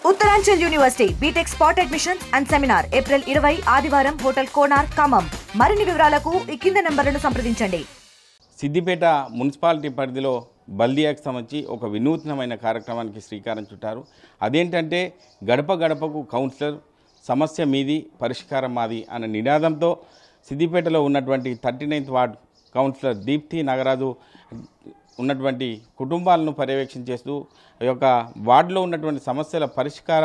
Uttaranchal university BTech spot admission and seminar April 20 ఆదివారం hotel కోనార్ Khammam. మరిన్ని వివరాలకు ఈ కింద నంబర్లను సంప్రదించండి. సిద్దిపేట మున్సిపాలిటీ పరిధిలో బల్దియాకు సంబంధించి ఒక వినూత్నమైన కార్యక్రమానికి శ్రీకారం చుట్టారు. అదేంటంటే గడప గడపకు కౌన్సిలర్, సమస్య మీది పరిష్కారం మాది అనే నినాదంతో సిద్దిపేటలో ఉన్నటువంటి 39th ward councillor Deepti Nagaraju ఉన్నటువంటి కుటుంబాలను పర్యవేక్షణ చేస్తూ ఈ యొక్క వార్డులో ఉన్నటువంటి సమస్యల పరిష్కార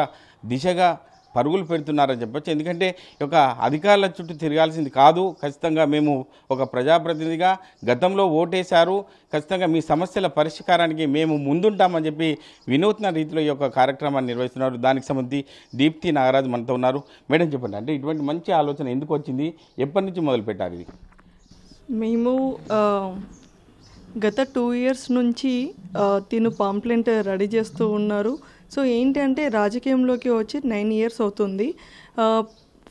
దిశగా పరుగులు పెడుతున్నారని చెప్పొచ్చు. ఎందుకంటే ఈ యొక్క అధికారుల చుట్టూ తిరగాల్సింది కాదు, ఖచ్చితంగా మేము ఒక ప్రజాప్రతినిధిగా గతంలో ఓటేశారు, ఖచ్చితంగా మీ సమస్యల పరిష్కారానికి మేము ముందుంటామని చెప్పి వినూత్న రీతిలో ఈ యొక్క కార్యక్రమాన్ని నిర్వహిస్తున్నారు. దానికి సంబంధించి దీప్తి నాగరాజు మనతో ఉన్నారు. మేడం చెప్పండి, అంటే ఇటువంటి మంచి ఆలోచన ఎందుకు వచ్చింది, ఎప్పటి నుంచి మొదలుపెట్టారు ఇది? మేము గత 2 years నుంచి తిను పాంప్లెంట్ రెడీ చేస్తూ ఉన్నారు. సో ఏంటి అంటే రాజకీయంలోకి వచ్చి 9 years అవుతుంది.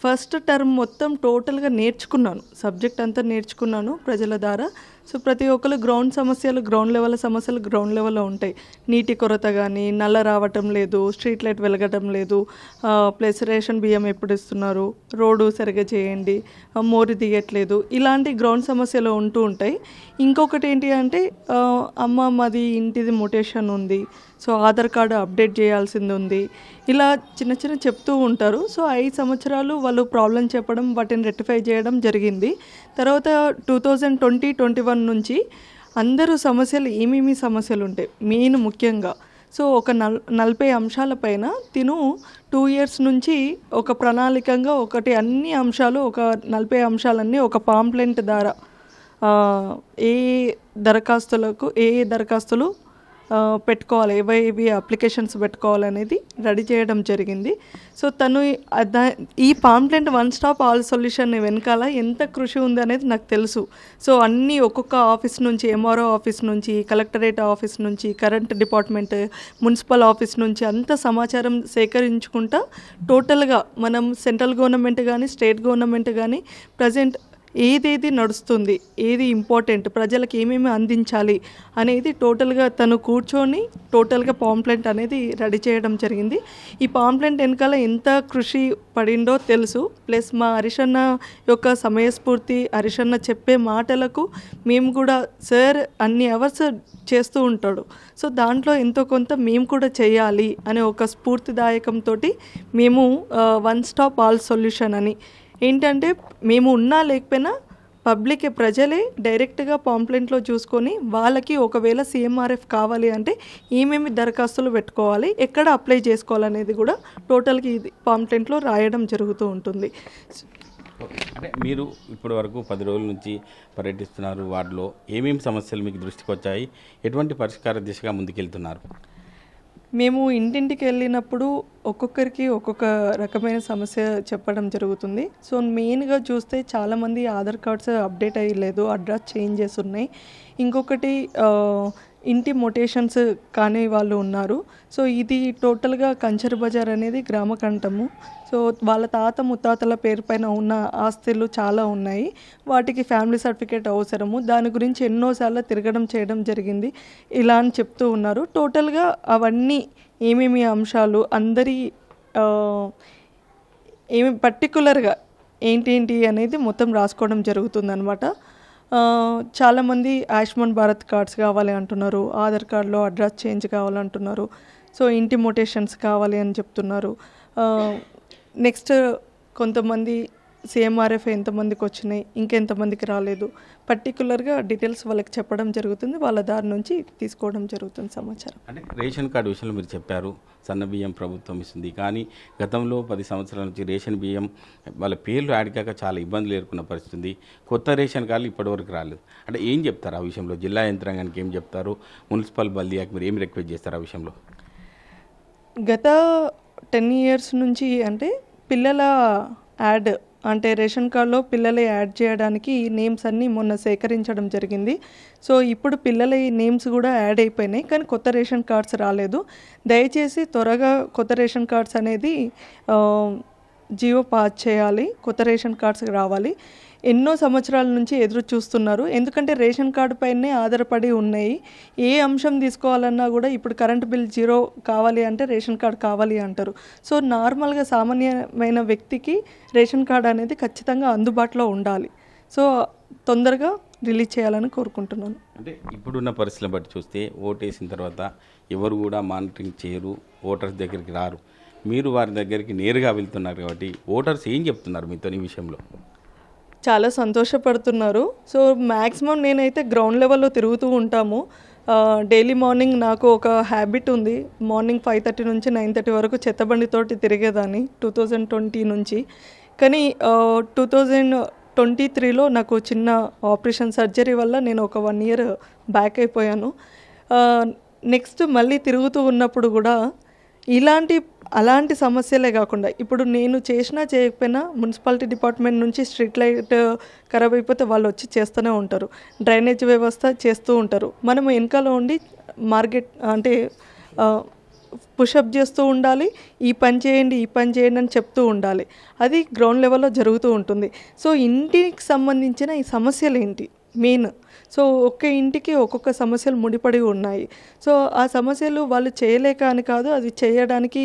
ఫస్ట్ టర్మ్ మొత్తం టోటల్గా నేర్చుకున్నాను, సబ్జెక్ట్ అంతా నేర్చుకున్నాను ప్రజల ద్వారా. సో ప్రతి ఒక్కరు గ్రౌండ్ లెవెల్ సమస్యలు గ్రౌండ్ లెవెల్లో ఉంటాయి. నీటి కొరత కానీ, నల్ల రావటం లేదు, స్ట్రీట్ లైట్ వెలగటం లేదు, ప్లస్ రేషన్ బియ్యం ఎప్పుడు ఇస్తున్నారు, రోడ్డు సరిగా చేయండి, మోరి దిగట్లేదు, ఇలాంటి గ్రౌండ్ సమస్యలు ఉంటూ ఉంటాయి. ఇంకొకటి ఏంటి అంటే అమ్మ మాది ఇంటిది మొటేషన్ ఉంది, సో ఆధార్ కార్డు అప్డేట్ చేయాల్సింది ఉంది, ఇలా చిన్న చిన్న చెప్తూ ఉంటారు. సో 5 సంవత్సరాలు వాళ్ళు ప్రాబ్లం చెప్పడం, వాటిని రెక్టిఫై చేయడం జరిగింది. తర్వాత 2020-21 నుంచి అందరూ సమస్యలు ఏమేమి సమస్యలు ఉంటాయి మెయిన్ ముఖ్యంగా, సో ఒక 40 అంశాలపైన తిను 2 years నుంచి ఒక ప్రణాళికంగా అన్ని అంశాలు, ఒక 40 అంశాలన్నీ ఒక పాంప్లెంట్ ద్వారా ఏ దరఖాస్తులు పెట్టుకోవాలి, ఏవి అప్లికేషన్స్ పెట్టుకోవాలనేది రెడీ చేయడం జరిగింది. సో తను ఈ pamphlet one stop all solution వెనకాల ఎంత కృషి ఉంది అనేది నాకు తెలుసు. సో అన్నీ ఒక్కొక్క ఆఫీస్ నుంచి, ఎంఆర్ఓ ఆఫీస్ నుంచి, కలెక్టరేట్ ఆఫీస్ నుంచి, కరెంట్ డిపార్ట్మెంట్, మున్సిపల్ ఆఫీస్ నుంచి అంత సమాచారం సేకరించుకుంటా టోటల్గా మనం సెంట్రల్ గవర్నమెంట్ కానీ, స్టేట్ గవర్నమెంట్ కానీ ప్రజెంట్ ఏదేది నడుస్తుంది, ఏది ఇంపార్టెంట్, ప్రజలకు ఏమేమి అందించాలి అనేది టోటల్గా తను కూర్చొని టోటల్గా పాంప్లెంట్ అనేది రెడీ చేయడం జరిగింది. ఈ పాంప్లెంట్ వెనకాల ఎంత కృషి పడిందో తెలుసు. ప్లస్ మా హరీషన్న యొక్క సమయస్ఫూర్తి, హరీషన్న చెప్పే మాటలకు మేము కూడా సార్ అన్ని అవర్స్ చేస్తూ ఉంటాడు, సో దాంట్లో ఎంతో కొంత మేము కూడా చేయాలి అనే ఒక స్ఫూర్తిదాయకంతో మేము వన్ స్టాప్ ఆల్ సొల్యూషన్ అని ఏంటంటే మేము ఉన్నా లేకపోయినా ప్రజలే డైరెక్ట్గా పాంప్లెంట్లో చూసుకొని వాళ్ళకి ఒకవేళ సిఎంఆర్ఎఫ్ కావాలి అంటే ఏమేమి దరఖాస్తులు పెట్టుకోవాలి, ఎక్కడ అప్లై చేసుకోవాలనేది కూడా టోటల్గా ఇది పాంప్లెంట్లో రాయడం జరుగుతూ ఉంటుంది. అంటే మీరు ఇప్పటి వరకు 10 రోజుల నుంచి పర్యటిస్తున్నారు, వార్డులో ఏమేమి సమస్యలు మీకు దృష్టికి వచ్చాయి, ఎటువంటి పరిష్కార దిశగా ముందుకెళ్తున్నారు? మేము ఇంటింటికి వెళ్ళినప్పుడు ఒక్కొక్కరికి ఒక్కొక్క రకమైన సమస్య చెప్పడం జరుగుతుంది. సో మెయిన్గా చూస్తే చాలామంది ఆధార్ కార్డ్స్ అప్డేట్ అయ్యలేదు, అడ్రస్ చేంజెస్ ఉన్నాయి. ఇంకొకటి ఇంటి మొటేషన్స్ కానీ వాళ్ళు ఉన్నారు. సో ఇది టోటల్గా కంచర్ బజార్ అనేది గ్రామకంఠము. సో వాళ్ళ తాత ముత్తాతల పేరు పైన ఉన్న ఆస్తులు చాలా ఉన్నాయి, వాటికి ఫ్యామిలీ సర్టిఫికేట్ అవసరము, దాని గురించి ఎన్నోసార్లు చేయడం జరిగింది ఇలా అని చెప్తూ ఉన్నారు. టోటల్గా అవన్నీ ఏమేమి అంశాలు అందరి ఏమి పర్టికులర్గా ఏంటి అనేది మొత్తం రాసుకోవడం జరుగుతుందన్నమాట. చాలామంది ఆయుష్మాన్ భారత్ కార్డ్స్ కావాలి అంటున్నారు, ఆధార్ కార్డులో అడ్రస్ చేంజ్ కావాలంటున్నారు, సో ఇంటి మొటేషన్స్ కావాలి అని చెప్తున్నారు. నెక్స్ట్ కొంతమంది సిఎంఆర్ఎఫ్ ఎంతమందికి వచ్చినాయి, ఇంకెంతమందికి రాలేదు, పర్టికులర్గా డీటెయిల్స్ వాళ్ళకి చెప్పడం జరుగుతుంది, వాళ్ళ దారి నుంచి తీసుకోవడం జరుగుతుంది సమాచారం. అంటే రేషన్ కార్డు విషయంలో మీరు చెప్పారు, సన్న బియ్యం ప్రభుత్వం ఇస్తుంది, కానీ గతంలో 10 సంవత్సరాల నుంచి రేషన్ బియ్యం వాళ్ళ పేర్లు యాడ్ కాక చాలా ఇబ్బందులు ఎదుర్కొన్న పరిస్థితి ఉంది. కొత్త రేషన్ కార్డులు ఇప్పటివరకు రాలేదు. అంటే ఏం చెప్తారు ఆ విషయంలో? జిల్లా యంత్రాంగానికి ఏం చెప్తారు? మున్సిపల్ బల్దియాకి మీరు ఏం రిక్వెస్ట్ చేస్తారు ఆ విషయంలో? గత 10 years నుంచి అంటే పిల్లల యాడ్ అంటే రేషన్ కార్డులో పిల్లల యాడ్ చేయడానికి నేమ్స్ అన్నీ మొన్న సేకరించడం జరిగింది. సో ఇప్పుడు పిల్లల నేమ్స్ కూడా యాడ్ అయిపోయినాయి, కానీ కొత్త రేషన్ కార్డ్స్ రాలేదు. దయచేసి త్వరగా కొత్త రేషన్ కార్డ్స్ అనేది జియో పాస్ చేయాలి, కొత్త రేషన్ కార్డ్స్ రావాలి. ఎన్నో సంవత్సరాల నుంచి ఎదురు చూస్తున్నారు. ఎందుకంటే రేషన్ కార్డు పైనే ఆధారపడి ఉన్నాయి. ఏ అంశం తీసుకోవాలన్నా కూడా ఇప్పుడు కరెంట్ బిల్ 0 కావాలి అంటే రేషన్ కార్డు కావాలి అంటారు. సో నార్మల్గా సామాన్యమైన వ్యక్తికి రేషన్ కార్డు అనేది ఖచ్చితంగా అందుబాటులో ఉండాలి. సో తొందరగా రిలీజ్ చేయాలని కోరుకుంటున్నాను. అంటే ఇప్పుడున్న పరిస్థితులను బట్టి చూస్తే ఓటేసిన తర్వాత ఎవరు కూడా మానిటరింగ్ చేయరు, ఓటర్స్ దగ్గరికి రారు. మీరు వారి దగ్గరికి నేరుగా వెళ్తున్నారు కాబట్టి ఓటర్స్ ఏం చెప్తున్నారు మీతో ఈ విషయంలో? చాలా సంతోషపడుతున్నారు. సో మ్యాక్సిమం నేనైతే గ్రౌండ్ లెవెల్లో తిరుగుతూ ఉంటాము. డైలీ మార్నింగ్ నాకు ఒక హ్యాబిట్ ఉంది. మార్నింగ్ 5:30 నుంచి 9:30 వరకు చెత్తబండితోటి తిరిగేదాన్ని 2020 నుంచి. కానీ 2023లో నాకు చిన్న ఆపరేషన్ సర్జరీ వల్ల నేను ఒక 1 ఇయర్ బ్యాక్ అయిపోయాను. నెక్స్ట్ మళ్ళీ తిరుగుతూ ఉన్నప్పుడు కూడా అలాంటి సమస్యలే కాకుండా ఇప్పుడు నేను చేసినా చేయకపోయినా మున్సిపాలిటీ డిపార్ట్మెంట్ నుంచి స్ట్రీట్ లైట్ ఖరాబ్ అయిపోతే వాళ్ళు వచ్చి చేస్తూనే ఉంటారు. డ్రైనేజ్ వ్యవస్థ చేస్తూ ఉంటారు. మనం వెనకాల ఉండి మార్కెట్ అంటే పుషప్ చేస్తూ ఉండాలి. ఈ పని చేయండి అని చెప్తూ ఉండాలి. అది గ్రౌండ్ లెవెల్లో జరుగుతూ ఉంటుంది. సో ఇంటికి సంబంధించిన ఈ సమస్యలు ఏంటి మెయిన్. సో ఒక్క ఇంటికి ఒక్కొక్క సమస్యలు ముడిపడి ఉన్నాయి. సో ఆ సమస్యలు వాళ్ళు చేయలేక అని కాదు, అది చేయడానికి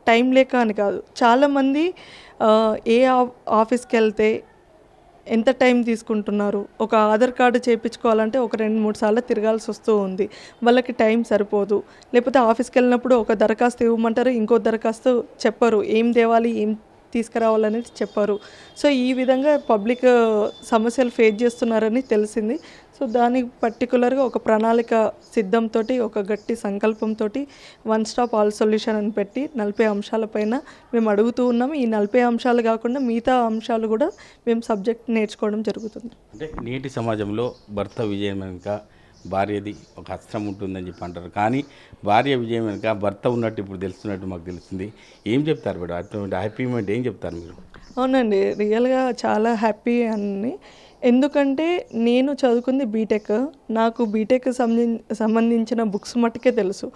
టైం లేక అని కాదు. చాలామంది ఏ ఆఫీస్కి వెళ్తే ఎంత టైం తీసుకుంటున్నారు, ఒక ఆధార్ కార్డు చేయించుకోవాలంటే ఒక 2-3 సార్లు తిరగాల్సి వస్తూ ఉంది. వాళ్ళకి టైం సరిపోదు. లేకపోతే ఆఫీస్కి వెళ్ళినప్పుడు ఒక దరఖాస్తు ఇవ్వమంటారు, ఇంకో దరఖాస్తు చెప్పరు, ఏం తేవాలి ఏం తీసుకురావాలనేది చెప్పారు. సో ఈ విధంగా పబ్లిక్ సమస్యలు ఫేస్ చేస్తున్నారని తెలిసింది. సో దానికి పర్టికులర్గా ఒక ప్రణాళిక సిద్ధంతో, ఒక గట్టి సంకల్పంతో 1 స్టాప్ ఆల్ సొల్యూషన్ అని పెట్టి 40 అంశాలపైన మేము అడుగుతూ ఉన్నాము. ఈ 40 అంశాలు కాకుండా మిగతా అంశాలు కూడా మేము సబ్జెక్ట్ నేర్చుకోవడం జరుగుతుంది. అంటే నేటి సమాజంలో భర్త విజయం వెనుక భార్యది ఒక హస్తం ఉంటుందని చెప్పి అంటారు. కానీ భార్య విజయం వెనుక భర్త ఉన్నట్టు ఇప్పుడు తెలుస్తున్నట్టు మాకు తెలిసింది. ఏం చెప్తారు మేడం? అటువంటి హ్యాపీ మూమెంట్ ఏం చెప్తారు మీరు? అవునండి, రియల్గా చాలా హ్యాపీ అని. ఎందుకంటే నేను చదువుకుంది బీటెక్. నాకు బీటెక్ సంబంధించిన బుక్స్ మట్టుకే తెలుసు.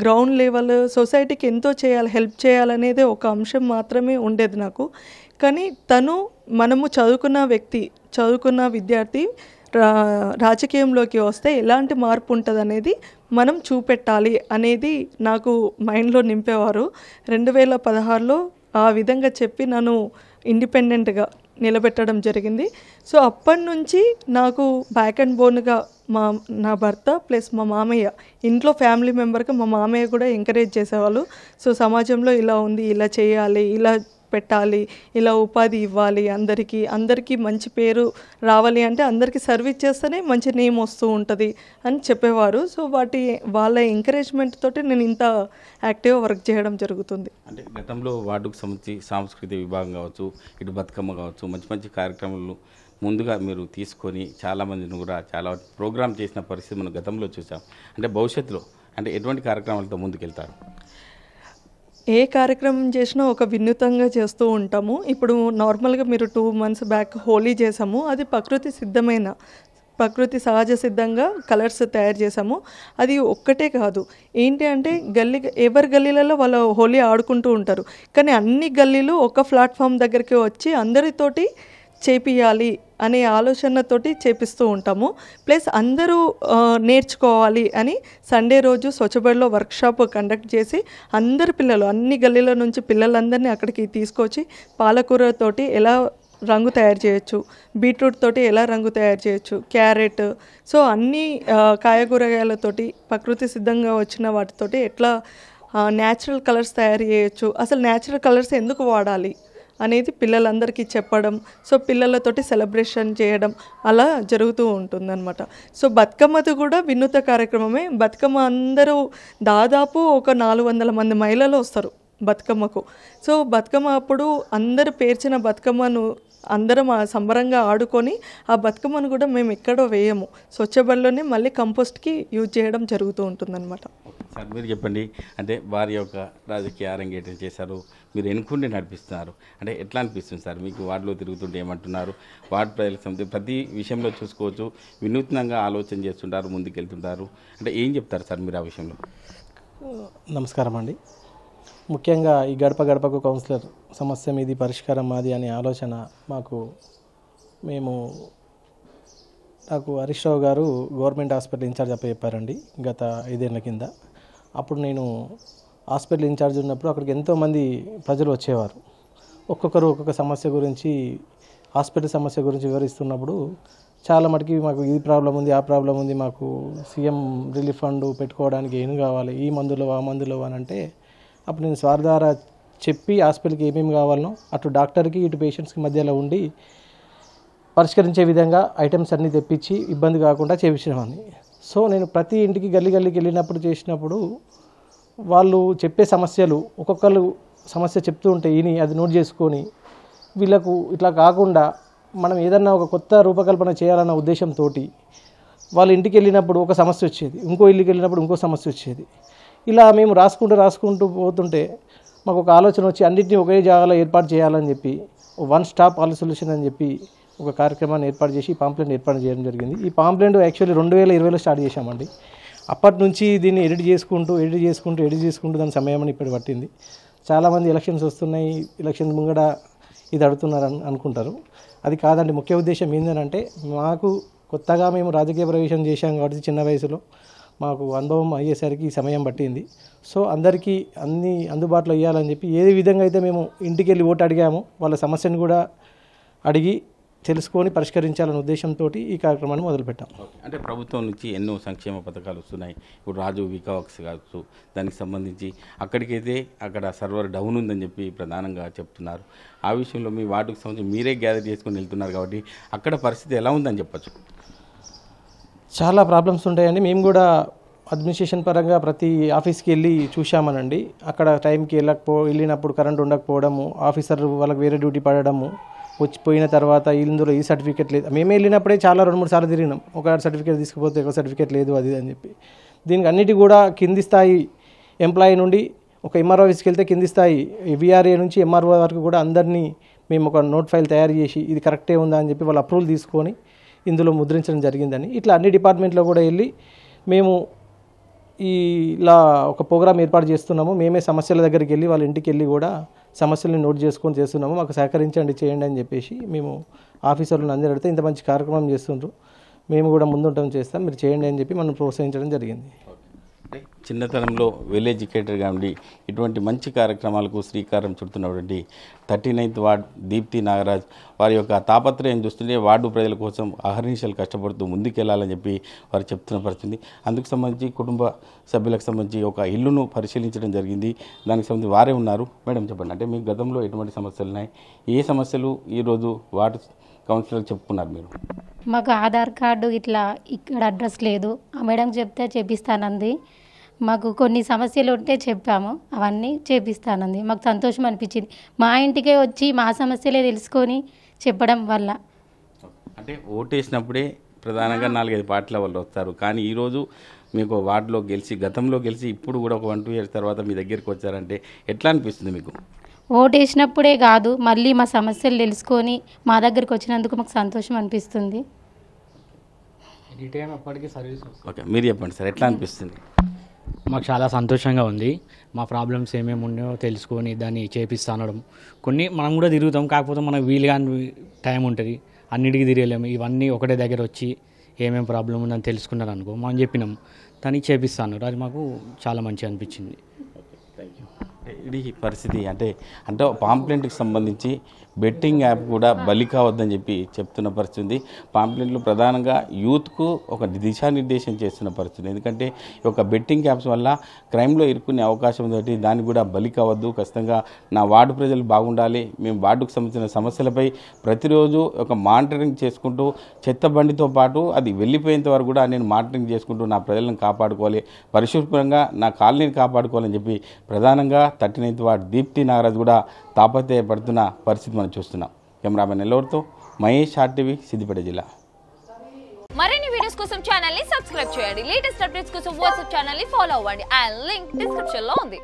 గ్రౌండ్ లెవెల్ సొసైటీకి ఎంతో చేయాలి, హెల్ప్ చేయాలనేది ఒక అంశం మాత్రమే ఉండేది నాకు. కానీ మనము చదువుకున్న విద్యార్థి రాజకీయంలోకి వస్తే ఎలాంటి మార్పు ఉంటుంది అనేది మనం చూపెట్టాలి అనేది నాకు మైండ్లో నింపేవారు. 2016లో ఆ విధంగా చెప్పి నన్ను ఇండిపెండెంట్గా నిలబెట్టడం జరిగింది. సో అప్పటి నుంచి నాకు బ్యాక్ అండ్ బోన్గా నా భర్త ప్లస్ మా మామయ్య, ఇంట్లో ఫ్యామిలీ మెంబర్గా మా మామయ్య కూడా ఎంకరేజ్ చేసేవాళ్ళు. సో సమాజంలో ఇలా ఉంది, ఇలా చేయాలి, ఇలా పెట్టాలి, ఇలా ఉపాధి ఇవ్వాలి, అందరికీ మంచి పేరు రావాలి అంటే అందరికీ సర్వీస్ చేస్తేనే మంచి నేమ్ వస్తూ ఉంటుంది అని చెప్పేవారు. సో వాళ్ళ ఎంకరేజ్మెంట్ తోటి నేను ఇంత యాక్టివ్గా వర్క్ చేయడం జరుగుతుంది. అంటే గతంలో వార్డుకు సంబంధించి సాంస్కృతిక విభాగం కావచ్చు, ఇటు బతుకమ్మ కావచ్చు, మంచి మంచి కార్యక్రమాలు ముందుగా మీరు తీసుకొని చాలామందిని కూడా చాలా ప్రోగ్రామ్ చేసిన పరిస్థితి మనం గతంలో చూసాం. అంటే భవిష్యత్తులో అంటే ఎటువంటి కార్యక్రమాలతో ముందుకెళ్తారు? ఏ కార్యక్రమం చేసినా ఒక వినూతంగా చేస్తూ ఉంటాము. ఇప్పుడు నార్మల్గా మీరు 2 months బ్యాక్ హోలీ చేసాము. అది ప్రకృతి సహజ సిద్ధంగా కలర్స్ తయారు చేసాము. అది ఒక్కటే కాదు, ఏంటి అంటే ఎవరి గల్లీలలో వాళ్ళు హోలీ ఆడుకుంటూ ఉంటారు. కానీ అన్ని గల్లీలు ఒక ప్లాట్ఫామ్ దగ్గరికి వచ్చి అందరితోటి చేపియాలి అనే ఆలోచనతోటి చేపిస్తూ ఉంటాము. ప్లస్ అందరూ నేర్చుకోవాలి అని సండే రోజు స్వచ్ఛబడిలో వర్క్షాప్ కండక్ట్ చేసి అన్ని గల్లీల నుంచి పిల్లలందరినీ అక్కడికి తీసుకొచ్చి పాలకూరతోటి ఎలా రంగు తయారు చేయొచ్చు, బీట్రూట్ తోటి ఎలా రంగు తయారు చేయొచ్చు, క్యారెట్, సో అన్ని కాయగూరగాయలతోటి ప్రకృతి సిద్ధంగా వచ్చిన వాటితోటి ఎట్లా న్యాచురల్ కలర్స్ తయారు చేయొచ్చు, అసలు న్యాచురల్ కలర్స్ ఎందుకు వాడాలి అనేది పిల్లలందరికీ చెప్పడం. సో పిల్లలతోటి సెలబ్రేషన్ చేయడం అలా జరుగుతూ ఉంటుందన్నమాట. సో బతుకమ్మది కూడా వినూత్న కార్యక్రమమే. బతుకమ్మ అందరూ దాదాపు ఒక 400 మంది మహిళలు వస్తారు బతుకమ్మకు. సో బతుకమ్మ అప్పుడు అందరు పేర్చిన బతుకమ్మను అందరం సంబరంగా ఆడుకొని ఆ బతుకమ్మను కూడా మేము ఎక్కడో వేయము, స్వచ్ఛబడిలోనే మళ్ళీ కంపోస్ట్కి యూజ్ చేయడం జరుగుతూ ఉంటుందన్నమాట. సార్ మీరు చెప్పండి, అంటే వారి యొక్క రాజకీయ అరంగేటం చేశారు, మీరు ఎన్నుకుంటే నడిపిస్తున్నారు, అంటే ఎట్లా అనిపిస్తుంది సార్ మీకు? వార్డులో తిరుగుతుంటే ఏమంటున్నారు? వార్డు ప్రజలకు సంబంధించి ప్రతి విషయంలో చూసుకోవచ్చు, వినూత్నంగా ఆలోచన చేస్తుంటారు, ముందుకెళ్తుంటారు, అంటే ఏం చెప్తారు సార్ మీరు ఆ విషయంలో? నమస్కారం అండి. ముఖ్యంగా ఈ గడప గడపకు కౌన్సిలర్ సమస్య మీది పరిష్కారం మాది అనే ఆలోచన నాకు హరీష్ రావు గారు గవర్నమెంట్ హాస్పిటల్ ఇన్ఛార్జ్ చెప్పారండి గత 5 ఏళ్ల కింద. అప్పుడు నేను హాస్పిటల్ ఇన్ఛార్జ్ ఉన్నప్పుడు అక్కడికి ఎంతోమంది ప్రజలు వచ్చేవారు. ఒక్కొక్కరు ఒక్కొక్క సమస్య గురించి, హాస్పిటల్ సమస్య గురించి వివరిస్తున్నప్పుడు చాలా మటుకి మాకు ఈ ప్రాబ్లం ఉంది, ఆ ప్రాబ్లం ఉంది, మాకు సీఎం రిలీఫ్ ఫండ్ పెట్టుకోవడానికి ఏం కావాలి, ఈ మందులు ఆ మందులు అని అంటే అప్పుడు నేను స్వార్థారా చెప్పి హాస్పిటల్కి ఏమేమి కావాలనో అటు డాక్టర్కి ఇటు పేషెంట్స్కి మధ్యలో ఉండి పరిష్కరించే విధంగా ఐటమ్స్ అన్నీ తెప్పించి ఇబ్బంది కాకుండా చేయించినామని. సో నేను ప్రతి ఇంటికి గల్లీకి చేసినప్పుడు వాళ్ళు చెప్పే సమస్యలు ఒక్కొక్కరు సమస్య చెప్తూ ఉంటే విని అది నోట్ చేసుకొని వీళ్ళకు ఇట్లా కాకుండా మనం ఏదన్నా ఒక కొత్త రూపకల్పన చేయాలన్న ఉద్దేశంతో వాళ్ళ ఇంటికి వెళ్ళినప్పుడు ఒక సమస్య వచ్చేది, ఇంకో ఇల్లుకి వెళ్ళినప్పుడు ఇంకో సమస్య వచ్చేది. ఇలా మేము రాసుకుంటూ పోతుంటే మాకు ఒక ఆలోచన వచ్చి అన్నింటినీ ఒకే జాగాలో ఏర్పాటు చేయాలని చెప్పి వన్ స్టాప్ ఆల్ సొల్యూషన్ అని చెప్పి ఒక కార్యక్రమాన్ని ఏర్పాటు చేసి పాంప్లెంట్ ఏర్పాటు చేయడం జరిగింది. ఈ పాంప్లెంట్ యాక్చువల్లీ 2020లో స్టార్ట్ చేశామండి. అప్పటి నుంచి దీన్ని ఎడిట్ చేసుకుంటూ దాని సమయం ఇప్పుడు పట్టింది. చాలామంది ఎలక్షన్స్ వస్తున్నాయి, ఎలక్షన్ ముంగడ ఇది అడుగుతున్నారు అనుకుంటారు. అది కాదండి. ముఖ్య ఉద్దేశం ఏంటంటే మాకు కొత్తగా మేము రాజకీయ ప్రవేశం చేశాం కాబట్టి చిన్న వయసులో మాకు అనుభవం అయ్యేసరికి ఈ సమయం పట్టింది. సో అందరికీ అన్నీ అందుబాటులో ఇవ్వాలని చెప్పి ఏ విధంగా అయితే మేము ఇంటికి వెళ్ళి ఓటు అడిగామో వాళ్ళ సమస్యను కూడా అడిగి తెలుసుకొని పరిష్కరించాలనే ఉద్దేశంతో ఈ కార్యక్రమాన్ని మొదలుపెట్టాం. అంటే ప్రభుత్వం నుంచి ఎన్నో సంక్షేమ పథకాలు వస్తున్నాయి. ఇప్పుడు రాజు వికాస్ కావచ్చు, దానికి సంబంధించి అక్కడికైతే అక్కడ సర్వర్ డౌన్ ఉందని చెప్పి ప్రధానంగా చెప్తున్నారు. ఆ విషయంలో మీ వార్డుకు సంబంధించి మీరే గ్యాదర్ చేసుకొని వెళ్తున్నారు కాబట్టి అక్కడ పరిస్థితి ఎలా ఉందని చెప్పచ్చు? చాలా ప్రాబ్లమ్స్ ఉంటాయండి. మేము కూడా అడ్మినిస్ట్రేషన్ పరంగా ప్రతి ఆఫీస్కి వెళ్ళి చూసామనండి. అక్కడ టైంకి వెళ్ళినప్పుడు కరెంట్ ఉండకపోవడము, ఆఫీసర్ వాళ్ళకి వేరే డ్యూటీ పడడము, వచ్చిపోయిన తర్వాత ఇందులో ఈ సర్టిఫికేట్ లేదు. మేమే వెళ్ళినప్పుడే చాలా 2-3 సార్లు తిరిగినాం. ఒక సర్టిఫికేట్ తీసుకుపోతే ఒక సర్టిఫికేట్ లేదు అది అని చెప్పి. దీనికి అన్నిటి కూడా కింది స్థాయి ఎంప్లాయీ నుండి ఒక ఎంఆర్ఓ ఆఫీస్కి వెళ్తే కింది స్థాయి విఆర్ఏ నుంచి ఎంఆర్ఓ వరకు కూడా అందరినీ మేము ఒక నోట్ ఫైల్ తయారు చేసి ఇది కరెక్టే ఉందా అని చెప్పి వాళ్ళు అప్రూవల్ తీసుకొని ఇందులో ముద్రించడం జరిగిందని. ఇట్లా అన్ని డిపార్ట్మెంట్లో కూడా వెళ్ళి మేము ఇలా ఒక ప్రోగ్రామ్ ఏర్పాటు చేస్తున్నాము. మేమే సమస్యల దగ్గరికి వెళ్ళి వాళ్ళ ఇంటికి వెళ్ళి కూడా సమస్యలను నోట్ చేసుకొని చేస్తున్నాము. మాకు సహకరించండి, చేయండి అని చెప్పేసి మేము ఆఫీసర్లను అందరూ అడిగితే ఇంత మంచి కార్యక్రమం చేస్తుండ్రు, మేము కూడా ముందుంటాం, చేస్తాం, మీరు చేయండి అని చెప్పి మనం ప్రోత్సహించడం జరిగింది. చిన్నతనంలో వెల్ ఎడ్యుకేటెడ్గా ఉండి ఇటువంటి మంచి కార్యక్రమాలకు శ్రీకారం చుడుతున్నటువంటి 39th వార్డ్ దీప్తి నాగరాజ్ వారి యొక్క తాపత్రయం చూస్తుంటే వార్డు ప్రజల కోసం అహర్నిశలు కష్టపడుతూ ముందుకెళ్లాలని చెప్పి వారు చెప్తున్న పరిస్థితి. అందుకు సంబంధించి కుటుంబ సభ్యులకు సంబంధించి ఒక ఇల్లును పరిశీలించడం జరిగింది. దానికి సంబంధించి వారే ఉన్నారు. మేడం చెప్పండి, అంటే మీకు గతంలో ఎటువంటి సమస్యలు ఉన్నాయి, ఏ సమస్యలు ఈరోజు వార్డు కౌన్సిలర్ చెప్పుకున్నారు మీరు? మాకు ఆధార్ కార్డు ఇట్లా ఇక్కడ అడ్రస్ లేదు, ఆ మేడం చెప్తే చేపిస్తానంది. మాకు కొన్ని సమస్యలు ఉంటే చెప్పాము, అవన్నీ చేపిస్తానంది. మాకు సంతోషం అనిపించింది. మా ఇంటికే వచ్చి మా సమస్యలే తెలుసుకొని చెప్పడం వల్ల. అంటే ఓటేసినప్పుడే ప్రధానంగా 4-5 పార్టీల వాళ్ళు వస్తారు, కానీ ఈరోజు మీకు వార్డులో గెలిచి గతంలో గెలిచి ఇప్పుడు కూడా ఒక 1-2 years తర్వాత మీ దగ్గరికి వచ్చారంటే ఎట్లా అనిపిస్తుంది మీకు? ఓటేసినప్పుడే కాదు, మళ్ళీ మా సమస్యలు తెలుసుకొని మా దగ్గరికి వచ్చినందుకు మాకు సంతోషం అనిపిస్తుంది. ఓకే, మీరు చెప్పండి సార్, ఎట్లా అనిపిస్తుంది? మాకు చాలా సంతోషంగా ఉంది. మా ప్రాబ్లమ్స్ ఏమేమి ఉన్నాయో తెలుసుకొని దాన్ని చేపిస్తానడం. కొన్ని మనం కూడా తిరుగుతాం, కాకపోతే మనకు వీలు కాని టైం ఉంటుంది, అన్నిటికీ తిరగలేము. ఇవన్నీ ఒకటే దగ్గర వచ్చి ఏమేమి ప్రాబ్లం ఉందని తెలుసుకున్నారు అనుకో, మనం చెప్పినాం, దాన్ని చేపిస్తాను. అది మాకు చాలా మంచిగా అనిపించింది. ఇది పరిస్థితి. అంటే పాంప్లెంట్కి సంబంధించి బెట్టింగ్ యాప్ కూడా బలి కావద్దని చెప్పి చెప్తున్న పరిస్థితి. పాంప్లెంట్లు ప్రధానంగా యూత్కు ఒక దిశానిర్దేశం చేస్తున్న పరిస్థితి. ఎందుకంటే ఒక బెట్టింగ్ యాప్స్ వల్ల క్రైమ్లో ఇరుక్కునే అవకాశం ఉంది. దాన్ని కూడా బలి కావద్దు, ఖచ్చితంగా నా వార్డు ప్రజలు బాగుండాలి, మేము వార్డుకు సంబంధించిన సమస్యలపై ప్రతిరోజు ఒక మానిటరింగ్ చేసుకుంటూ చెత్త బండితో పాటు అది వెళ్ళిపోయేంత వరకు కూడా నేను మానిటరింగ్ చేసుకుంటూ నా ప్రజలను కాపాడుకోవాలి, పరిశుభ్రంగా నా కాలనీని కాపాడుకోవాలని చెప్పి ప్రధానంగా 39th వార్డ్ దీప్తి నాగరాజ్ కూడా తాపత్రయపడుతున్న పరిస్థితి మనం చూస్తున్నాం. కెమెరామెన్ ఎల్లవరితో మహేష్, RTV, సిద్దిపేట జిల్లా. మరిన్ని వీడియోస్ కోసం ఛానల్ ని సబ్స్క్రైబ్ చేయండి. లేటెస్ట్ అప్డేట్స్ కోసం వాట్సాప్ ఛానల్ ని ఫాలో అవ్వండి. ఆ లింక్ డిస్క్రిప్షన్ లో ఉంది.